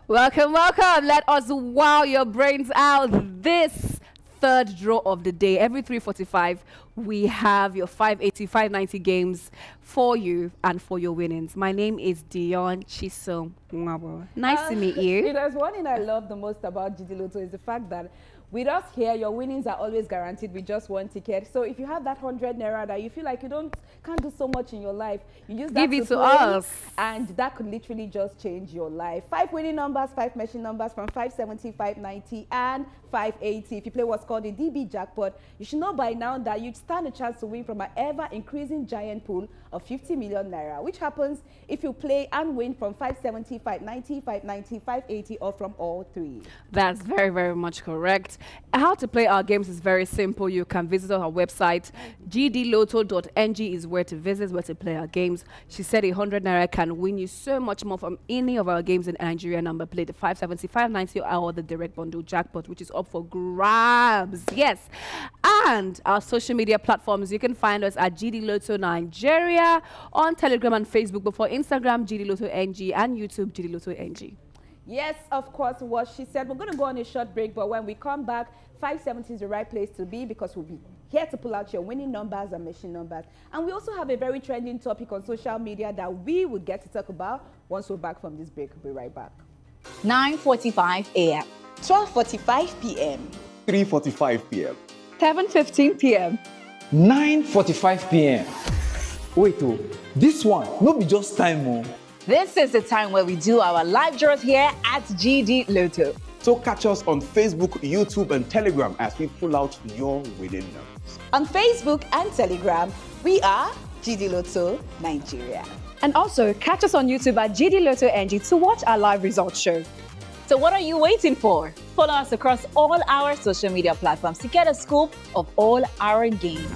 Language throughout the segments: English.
Welcome, welcome. Let us wow your brains out this third draw of the day. Every 3:45, we have your 580, 590 games for you and for your winnings. My name is Dion Chisom. Nice to meet you. There's one thing I love the most about GD Lotto is the fact that with us here, your winnings are always guaranteed with just one ticket. So if you have that 100 naira that you feel like you can't do so much in your life, you use that Give it to play, us. and that could literally just change your life. 5 winning numbers, 5 machine numbers from 570, 590, and 580. If you play what's called the DB jackpot, you should know by now that you stand a chance to win from an ever-increasing giant pool of 50 million naira, which happens if you play and win from 570, 590, 590, 580, or from all three. That's very, very much correct. How to play our games is very simple. You can visit our website. gdlotto.ng is where to visit, where to play our games. She said 100 naira can win you so much more from any of our games in Nigeria. Number play the 570, 590, or the direct bundle jackpot, which is up for grabs. Yes. And our social media platforms, you can find us at GD Lotto Nigeria on Telegram and Facebook, but for Instagram, GD Lotto NG, and YouTube, GD Lotto NG. Yes, of course, what she said. We're going to go on a short break, but when we come back, 570 is the right place to be because we'll be here to pull out your winning numbers and machine numbers. And we also have a very trending topic on social media that we would get to talk about once we're back from this break. We'll be right back. 9:45 a.m. 12:45 p.m. 3:45 p.m. 7:15 p.m. 9:45 p.m. Wait, oh, this one, no be just time, oh. This is the time where we do our live draws here at GD Lotto. So catch us on Facebook, YouTube, and Telegram as we pull out your winning numbers. On Facebook and Telegram, we are GD Lotto Nigeria. And also catch us on YouTube at GD Lotto NG to watch our live results show. So what are you waiting for? Follow us across all our social media platforms to get a scoop of all our games.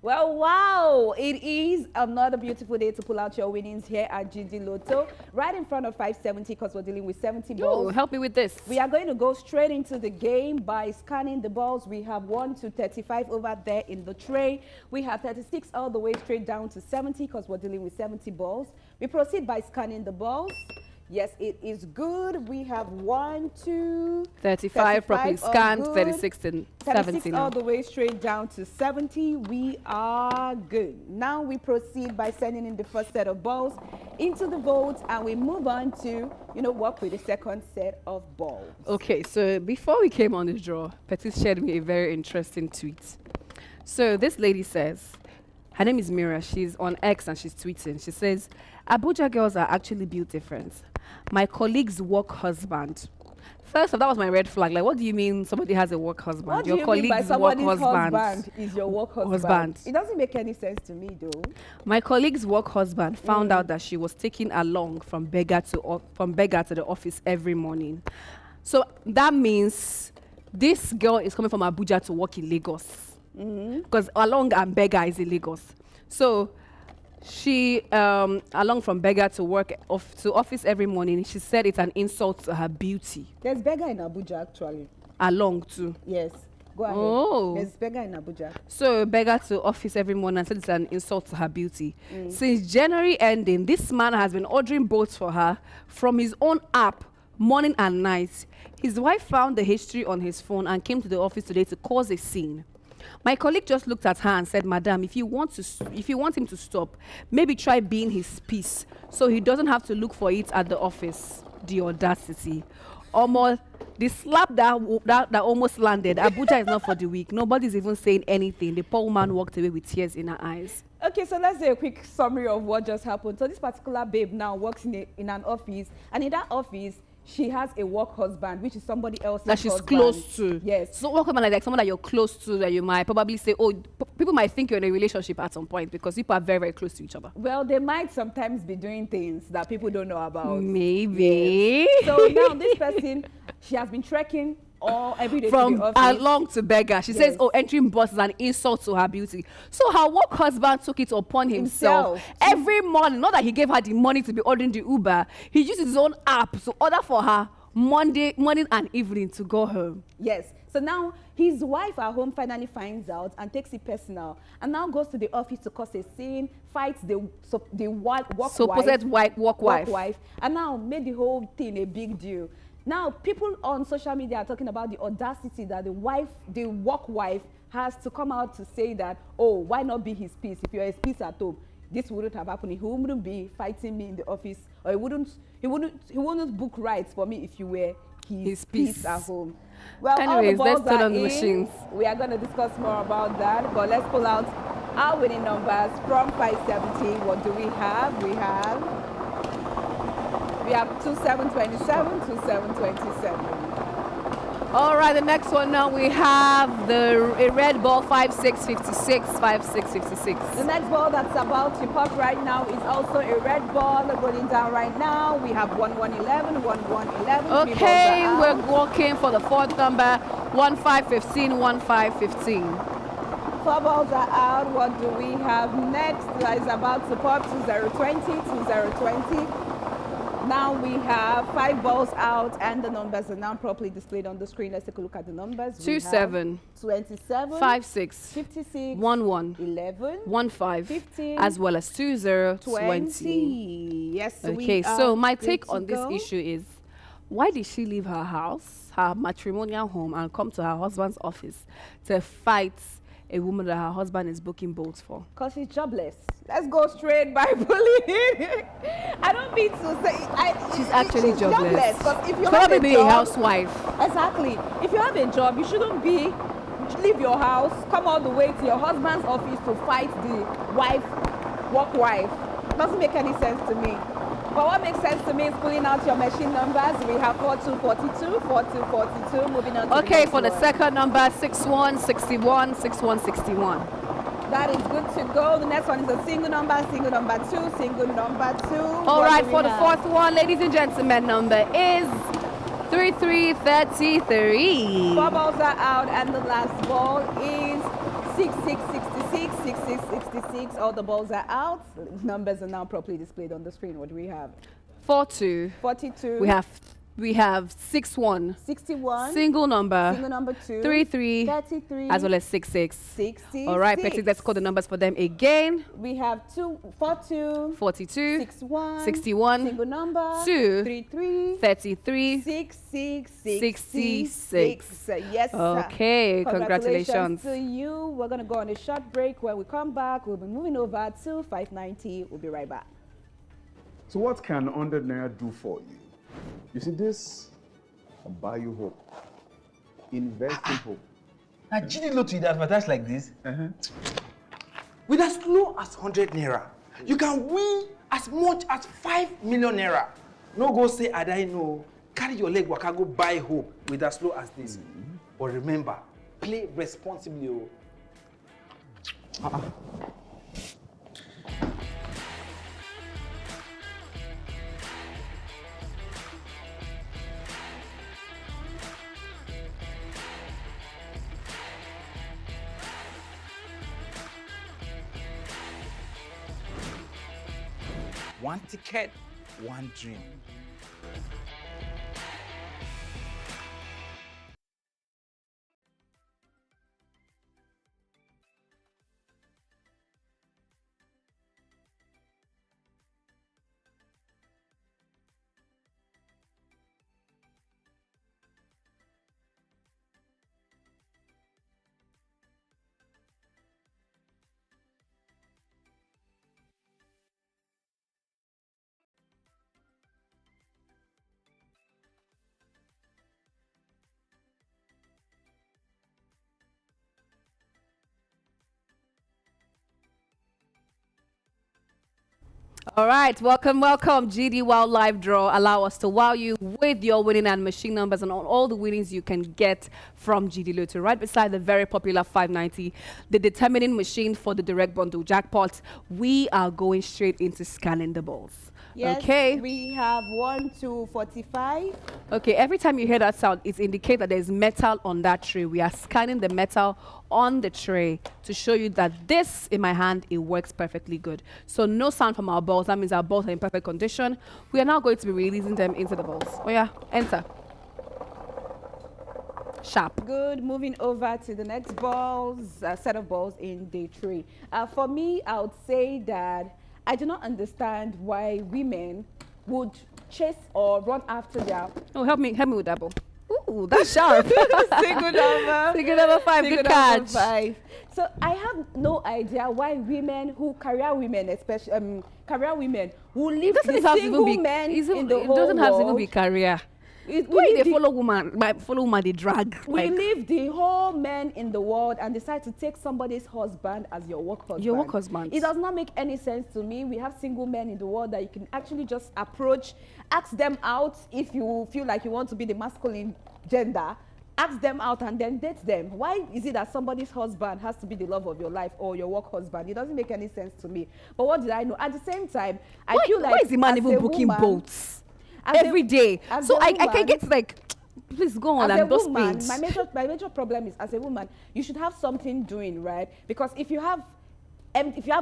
Well, wow, it is another beautiful day to pull out your winnings here at GD Lotto, right in front of 570 because we're dealing with 70 balls. Help me with this. We are going to go straight into the game by scanning the balls. We have 1 to 35 over there in the tray. We have 36 all the way straight down to 70 because we're dealing with 70 balls. We proceed by scanning the balls. Yes, it is good. We have 1, 2, 35 properly scanned, good. 36 and 70 36 now. all the way straight down to 70. We are good. Now we proceed by sending in the first set of balls into the vote, and we move on to, work with the second set of balls. Okay, so before we came on this draw, Petit shared me a very interesting tweet. So this lady says, her name is Mira. She's on X and she's tweeting. She says, Abuja girls are actually built different. My colleague's work husband. First off, that was my red flag. Like, what do you mean somebody has a work husband? What do you mean by somebody's husband is your work husband? It doesn't make any sense to me, though. My colleague's work husband found out that she was taken along from beggar to the office every morning. So that means this girl is coming from Abuja to work in Lagos. Because along and beggar is in Lagos. So she, along from beggar to work to office every morning, she said it's an insult to her beauty. There's beggar in Abuja, actually. Along too. Yes. Go ahead. Oh. There's beggar in Abuja. So beggar to office every morning and said it's an insult to her beauty. Since January ending, this man has been ordering boats for her from his own app, morning and night. His wife found the history on his phone and came to the office today to cause a scene. My colleague just looked at her and said, Madam, if you want him to stop, maybe try being his peace so he doesn't have to look for it at the office. The audacity. Almost the slap that almost landed. Abuja is not for the weak. Nobody's even saying anything. The poor woman walked away with tears in her eyes. Okay, so let's do a quick summary of what just happened. So this particular babe now works in an office, and in that office, she has a work husband, which is somebody else's that she's husband. close to. Yes. So work husband is like someone that you're close to, that you might probably say, people might think you're in a relationship at some point because people are very, very close to each other. Well, they might sometimes be doing things that people don't know about. Maybe. Yes. So now this person, she has been trekking every day from to the office. along to beggar. She says, entering bus is an insult to her beauty. So her work husband took it upon himself every morning. Not that he gave her the money to be ordering the Uber. He used his own app to order for her morning and evening to go home. Yes. So now his wife at home finally finds out and takes it personal and now goes to the office to cause a scene, fights the Supposed work wife. and now made the whole thing a big deal. Now people on social media are talking about the audacity that the work wife has to come out to say that, oh, why not be his peace? If you're his peace at home, this wouldn't have happened. He wouldn't be fighting me in the office, or he wouldn't book rides for me if you were his peace at home. Well, anyways, all the let's balls turn are on the in. machines. We are going to discuss more about that, but let's pull out our winning numbers from 570. What do we have? We have 2727, 2727. All right, the next one now we have a red ball 5656, 5656. The next ball that's about to pop right now is also a red ball going down right now. We have 1111, 1111. Okay, we're walking for the fourth number 1515, 1515. 4 balls are out. What do we have next? That is about to pop 2020, 2020. Now we have 5 balls out and the numbers are now properly displayed on the screen. Let's take a look at the numbers. 27, 27, 56, 56, 11, 11, 15, 15, as well as 20, 20. Yes. Okay, so my take good on to this go. issue is, why did she leave her house, her matrimonial home, and come to her husband's office to fight a woman that her husband is booking boats for? Because she's jobless. Let's go straight by bullying. I don't mean to say She's actually jobless. 'Cause if you She's have probably a be a job, housewife. exactly. If you have a job, you shouldn't leave your house, come all the way to your husband's office to fight the work wife. Doesn't make any sense to me. But what makes sense to me is pulling out your machine numbers. We have 4242, 4242. Moving on to Okay, the for the next one. second number 6161, 6161. That is good to go. The next one is a single number 2, single number 2. All right, for the fourth one, ladies and gentlemen, number is 3333. 4 balls are out and the last ball is 6666, 6666. All the balls are out. Numbers are now properly displayed on the screen. What do we have? 42. 42. We have 61. 61. Single number. Single number 2. 33. 33. As well as 66. 66. All right, Petty, let's call the numbers for them again. We have 42. 42. 61. 61. Single number. 2. 33. 33. 66. Yes, sir. Okay, congratulations. to you. We're going to go on a short break. When we come back, we'll be moving over to 590. We'll be right back. So what can 100 Naira do for you? You see, this will buy you hope. Invest in hope. Now, GD Lotto is advertised like this. With as low as 100 Naira, you can win as much as 5 million Naira. No go say, I don't know. Carry your leg, waka go buy hope with as low as this. But remember, play responsibly. One ticket, one dream. All right, welcome. GD Wow Live Draw. Allow us to wow you with your winning and machine numbers and on all the winnings you can get from GD Lotto. Right beside the very popular 590, the determining machine for the direct bundle jackpot, we are going straight into scanning the balls. Yes, Okay. we have 1 to 45. Okay, every time you hear that sound, it indicates that there's metal on that tray. We are scanning the metal on the tray to show you that this, in my hand, it works perfectly good. So no sound from our balls. That means our balls are in perfect condition. We are now going to be releasing them into the balls. Oh yeah, enter. Sharp. Good. Moving over to the next set of balls in day 3. For me, I would say that I do not understand why women would chase or run after their Oh, help me with that ball. Ooh, that's sharp. single number. Single number 5. Single Good number catch. 5. So I have no idea why women who career women, especially career women, who leave Doesn't the it have to even single be? men It in the whole doesn't have to even world. be career. We Why leave they the- follow woman? They drag. We Like, leave the whole men in the world and decide to take somebody's husband as your work husband. Your work husband. It does not make any sense to me. We have single men in the world that you can actually just approach, ask them out if you feel like you want to be the masculine gender. Ask them out and then date them. Why is it that somebody's husband has to be the love of your life or your work husband? It doesn't make any sense to me. But what did I know? At the same time, I feel like why is the man as even a booking woman- boats as a- every day? as So a I can woman- get like, please go on. As a I'm just woman, pains. my major problem is, as a woman, you should have something doing, right? Because if you have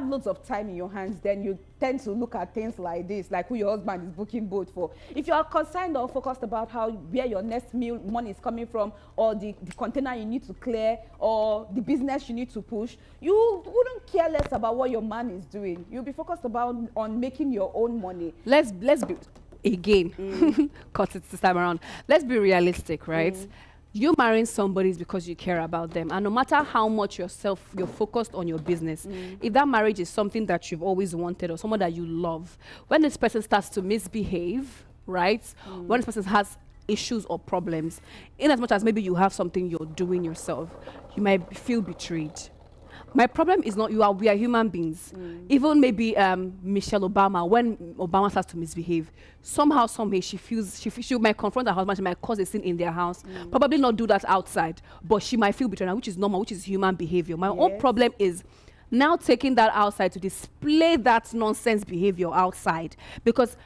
loads of time in your hands, then you tend to look at things like this, like who your husband is booking boat for. If you are concerned or focused about where your next meal money is coming from, or the container you need to clear, or the business you need to push, you wouldn't care less about what your man is doing. You'll be focused on making your own money. Let's be again, cut it this time around. Let's be realistic, right? You marrying somebody is because you care about them, and no matter how much you're focused on your business, if that marriage is something that you've always wanted or someone that you love, when this person starts to misbehave, right? When this person has issues or problems, in as much as maybe you have something you're doing yourself, you might feel betrayed. My problem is not we are human beings. Even maybe Michelle Obama, when Obama starts to misbehave, somehow, some way she might confront her husband, she might cause a scene in their house. Probably not do that outside, but she might feel betrayed, which is normal, which is human behavior. My own problem is now taking that outside to display that nonsense behavior outside, because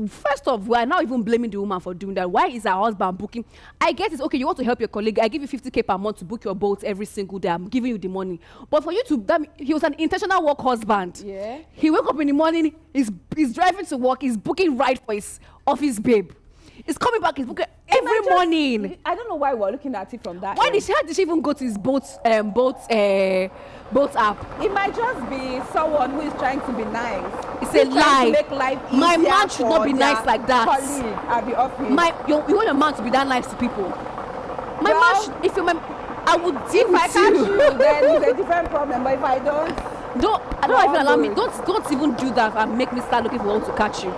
first off, we are now even blaming the woman for doing that. Why is her husband booking? I guess it's okay, you want to help your colleague. I give you 50K per month to book your boat every single day. I'm giving you the money. But for you he was an intentional work husband. Yeah. He wake up in the morning, he's driving to work, he's booking ride for his office babe. He's coming back, he's booking every morning. I don't know why we're looking at it from that How end. did she even go to his boat app? It might just be someone who is trying to be nice. It's He's a trying lie. to make life My easier man should not for be their nice like that. colleague at the office. You want your man to be that nice to people. My Well, man if you're I would deal If I with catch you. you, then it's a different problem. But if I don't, Don't Well, even allow me. good. Don't even do that and make me start looking for one to catch you.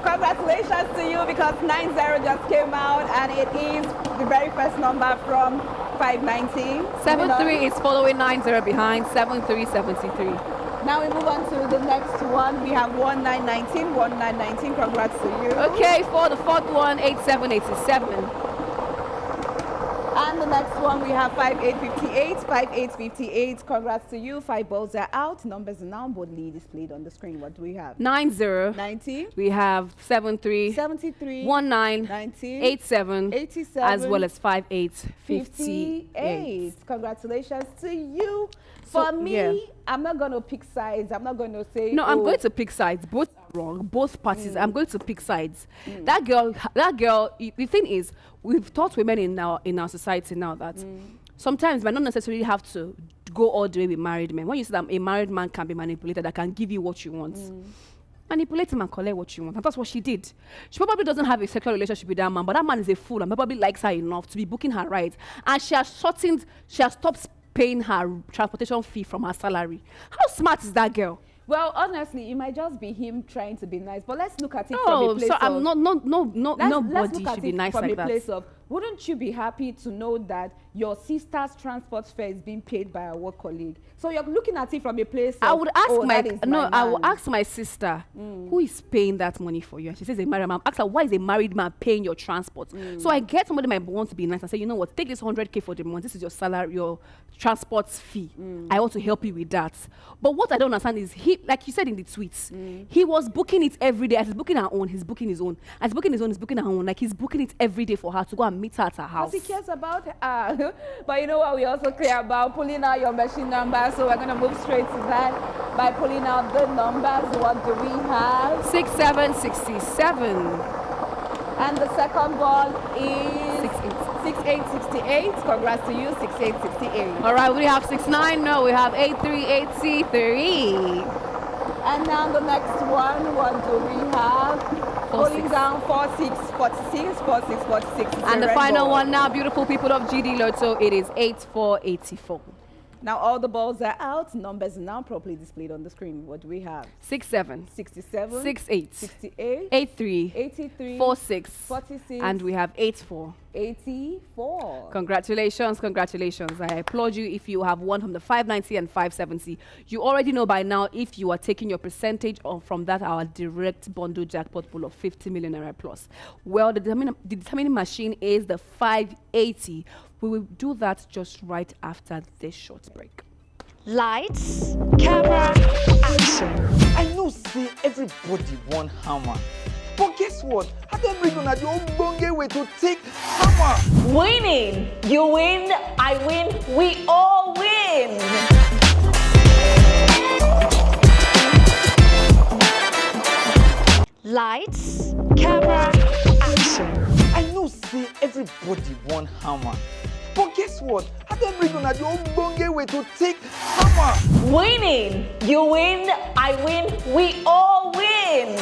congratulations to you, because 90 just came out and it is the very first number from 519. 7-3 is following 9-0 behind 7-3-73. Now we move on to the next one. We have 1919. 1919. Congrats to you. Okay, for the fourth one, 8787. And the next one, we have 5858. 5858. Congrats to you. 5 balls are out. Numbers are now boldly displayed on the screen. What do we have? 9-0. 90, We have 7-3, 73, 19, 19, 87, 87, as well as 5858. 58. Congratulations to you. So, For me, yeah. I'm not going to pick sides. I'm not going to say, No, I'm oh, going to pick sides. Both are wrong. Both parties. I'm going to pick sides. That girl. The thing is, we've taught women in our society now that sometimes we not necessarily have to go all the way with married men. When you say that a married man can be manipulated, that can give you what you want. Manipulate him and collect what you want. And that's what she did. She probably doesn't have a sexual relationship with that man, but that man is a fool and probably likes her enough to be booking her rides. And she has stopped paying her transportation fee from her salary. How smart is that girl? Well, honestly, it might just be him trying to be nice. But let's look at it from No, a place so of... I'm not. let's Nobody look at should be it nice from like a that. place of, wouldn't you be happy to know that your sister's transport fare is being paid by a work colleague? So you're looking at it from a place of, I would ask oh, that is my I will man. ask my sister who is paying that money for you. And she says a married man. Ask her, why is a married man paying your transport? So I get somebody might want to be nice and say, you know what, take this 100K for the month. This is your salary, your transport fee. I want to help you with that. But what I don't understand is he, like you said in the tweets, he was booking it every day. As he's booking her own, he's booking his own. As he's booking his own, he's booking her own. Like he's booking it every day for her to go and meet her at her house. Because he cares about her. But you know what, we also care about pulling out your machine number. So we're going to move straight to that by pulling out the numbers. What do we have? 6767. And the second ball is 68. 6868. Congrats to you, 6868. All right, we have 69. No, we have 838C3. And now the next one, what do we have? Going down 4646, 4646. And the final one now, beautiful people of GD Lotto, it is 8484. Now all the balls are out. Numbers are now properly displayed on the screen. What do we have? 67, 67, 68, 68, 83, 83, 46, 46, and we have 84. 84. Congratulations, congratulations. I applaud you if you have won from the 590 and 570. You already know by now if you are taking your percentage from that, our direct bundle jackpot pool of 50 million naira plus. Well, the determining machine is the 580. We will do that just right after this short break. Lights, camera, action. I know say everybody want hammer. But guess what? I don't bring on the ogbonge way to take hammer. Winning. You win, I win, we all win. Lights, camera, action. I know say everybody want hammer. But guess what? I don't bring on the ogbonge way to take hammer. Winning. You win, I win, we all win.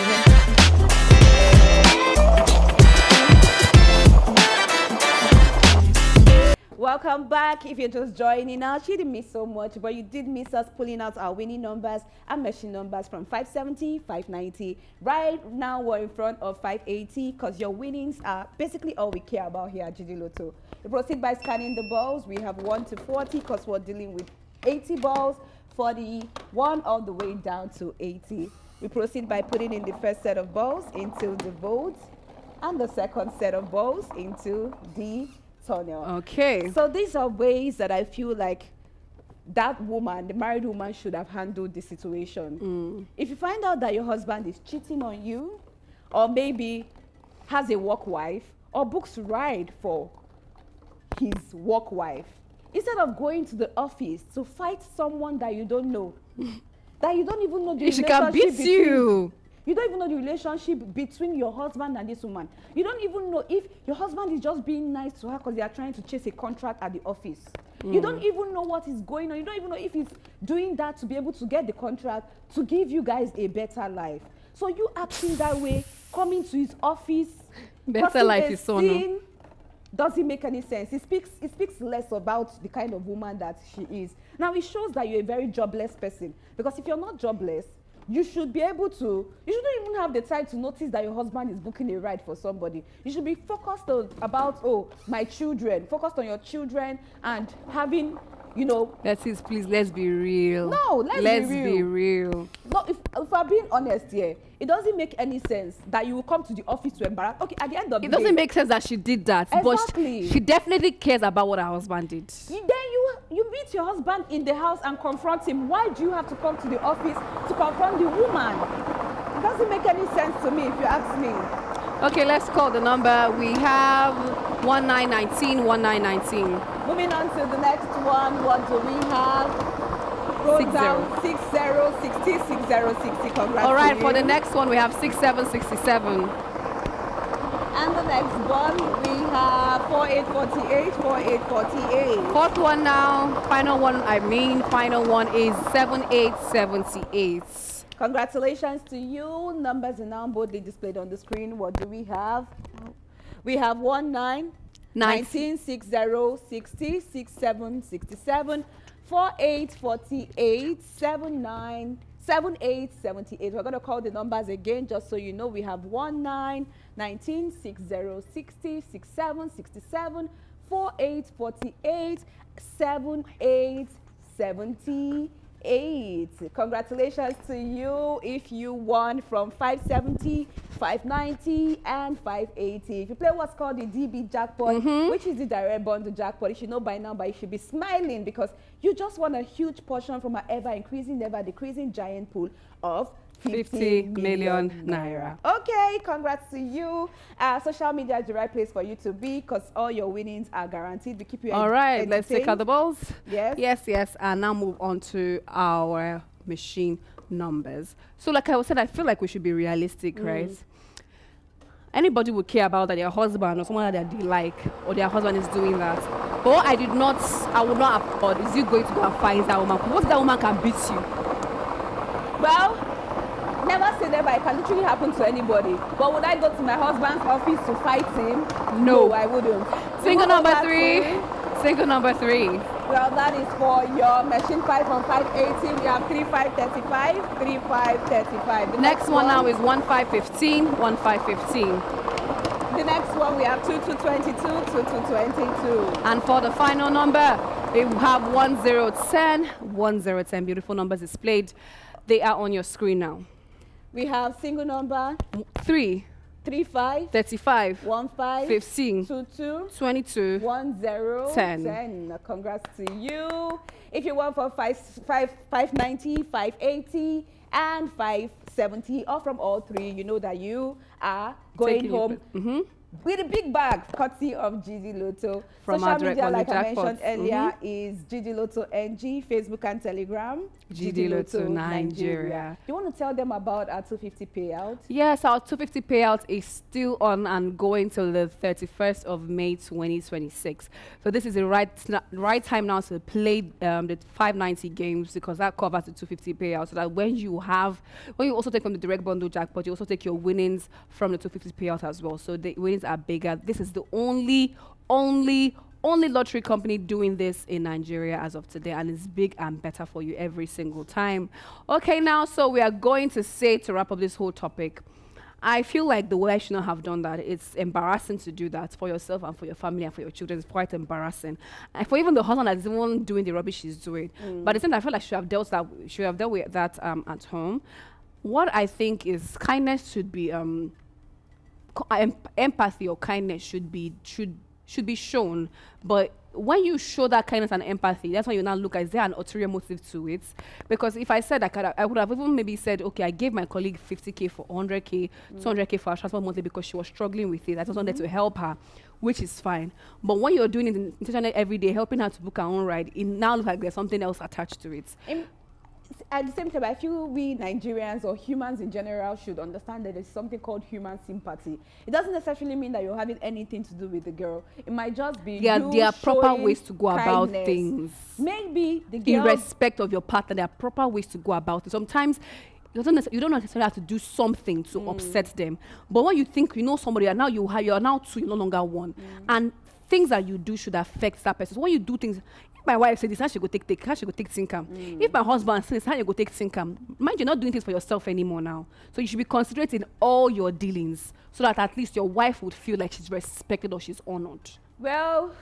Welcome back. If you're just joining us, you didn't miss so much, but you did miss us pulling out our winning numbers and machine numbers from 570, 590. Right now, we're in front of 580 because your winnings are basically all we care about here at GD Lotto. We proceed by scanning the balls. We have 1 to 40 because we're dealing with 80 balls, 41 all the way down to 80. We proceed by putting in the first set of balls into the vote and the second set of balls into the tunnel. Okay. So these are ways that I feel like that woman, the married woman, should have handled the situation. If you find out that your husband is cheating on you, or maybe has a work wife, or books ride for his work wife, instead of going to the office to fight someone that you don't know, that you don't even know the She can beat you. You don't even know the relationship between your husband and this woman. You don't even know if your husband is just being nice to her because they are trying to chase a contract at the office. You don't even know what is going on. You don't even know if he's doing that to be able to get the contract to give you guys a better life. So you acting that way, coming to his office, Better life is so no. Doesn't make any sense. It speaks less about the kind of woman that she is. Now it shows that you're a very jobless person, because if you're not jobless, you should be able to, you shouldn't even have the time to notice that your husband is booking a ride for somebody. You should be focused on my children, focused on your children and having, That is, please, let's be real. No, let's be real. No, if I'm being honest here, it doesn't make any sense that you will come to the office to embarrass. Okay, at the end of the day. It doesn't make sense that she did that. Exactly. But she definitely cares about what her husband did. Then you meet your husband in the house and confront him. Why do you have to come to the office to confront the woman? It doesn't make any sense to me if you ask me. Okay, let's call the number. We have 1919, 1919. Moving on to the next one, what do we have? Go 60. down 6060, 6060. Congrats. All right, to for you. the next one, we have 6767. And the next one, we have 4848, 4848. Fourth one now, final one is 7878. Congratulations to you. Numbers are now boldly displayed on the screen. What do we have? We have 19, 19, 60, 60, 67, 67, 48, 48, 79, 78, 78. We're going to call the numbers again just so you know. We have 19, 19, 60, 60, 67, 67, 48, 48, 78, 78. Congratulations to you if you won from 570, 590, and 580. If you play what's called the DB jackpot, which is the direct bundle jackpot, you should know by now, but you should be smiling because you just won a huge portion from an ever-increasing, never-decreasing giant pool of 50 million naira. Okay, congrats to you. Social media is the right place for you to be because all your winnings are guaranteed. We keep you All right, let's take out the balls. Yes. Yes. And now move on to our machine numbers. So like I said, I feel like we should be realistic, right? anybody would care about that their husband or someone that they like or their husband is doing that. But what I would not afford is you going to go and fight that woman. What if that woman can beat you? Well, never say never. It can literally happen to anybody. But would I go to my husband's office to fight him? No. I wouldn't. Single number 3. Single number 3. Well, that is for your machine 5 from 580. We have 3535, 3535. The Next one now is 1515, 1515. The next one we have 2222, 2222. And for the final number, we have 1010, 1010. Beautiful numbers displayed. They are on your screen now. We have single number 3, 35, 35, 15, 15, 22, 22, 10, 10. Congrats to you. If you want for 590, 580, and 570, or from all three, you know that you are going home with a big bag, courtesy of GD Lotto. From Social our direct media, money like I mentioned jackpots. earlier, is GD Lotto NG, Facebook and Telegram. GD Lotto Nigeria. You want to tell them about our 250 payout? Yes, our 250 payout is still on and going till the 31st of May 2026. So this is the right time now to play the 590 games, because that covers the 250 payout. So that when you also take from the direct bundle jackpot, you also take your winnings from the 250 payout as well. So the winnings are bigger. This is the only lottery company doing this in Nigeria as of today, and it's big and better for you every single time. Okay, now, so we are going to say, to wrap up this whole topic, I feel like the way I should not have done that. It's embarrassing to do that for yourself and for your family and for your children. It's quite embarrassing. And for even the husband that's the one doing the rubbish he's doing. But at the same time, I feel like should have dealt with that at home. What I think is kindness should be empathy or kindness should be shown, but when you show that kindness and empathy, that's when you now look at, is there an ulterior motive to it? Because if I said I would have even maybe said, okay, I gave my colleague 50K for 100K, 200K for her transport monthly because she was struggling with it. I just wanted to help her, which is fine. But when you're doing it intentionally every day, helping her to book her own ride, it now looks like there's something else attached to it. At the same time, I feel we Nigerians or humans in general should understand that there's something called human sympathy. It doesn't necessarily mean that you're having anything to do with the girl. It might just be There are proper ways to go about kindness. things. Maybe the girl, In respect of your partner, there are proper ways to go about it. Sometimes you don't necessarily have to do something to upset them. But when you think you know somebody, and now you are now two, you're no longer one. And things that you do should affect that person. So when you do things, if my wife said this, how she go take, how she go take Tinkam. If my husband says, how you go take Tinkam. Mind you're not doing things for yourself anymore now. So you should be considerate in all your dealings, so that at least your wife would feel like she's respected or she's honored. well,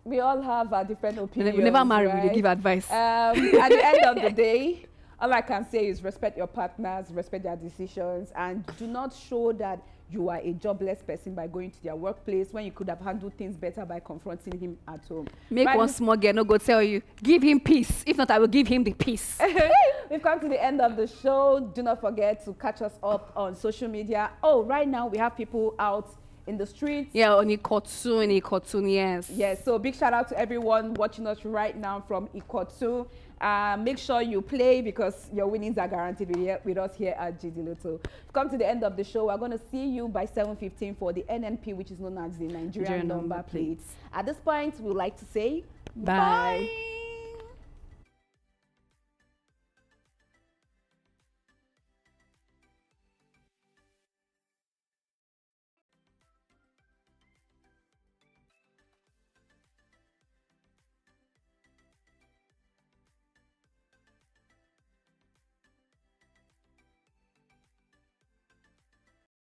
we all have our different opinions. We never marry, right? we give advice. At the end of the day, all I can say is respect your partners, respect their decisions, and do not show that you are a jobless person by going to their workplace when you could have handled things better by confronting him at home. Make Right, one small girl no go tell you, give him peace. If not, I will give him the peace. we've come to the end of the show. Do not forget to catch us up on social media. Oh, right now we have people out in the streets. Yeah, on Ikotu, yes. Yes, so big shout out to everyone watching us right now from Ikotu. Make sure you play, because your winnings are guaranteed with us here at GD Lotto. We've come to the end of the show. We're going to see you by 7:15 for the NNP, which is known as the Nigerian number plates. At this point, we'd like to say Bye. bye.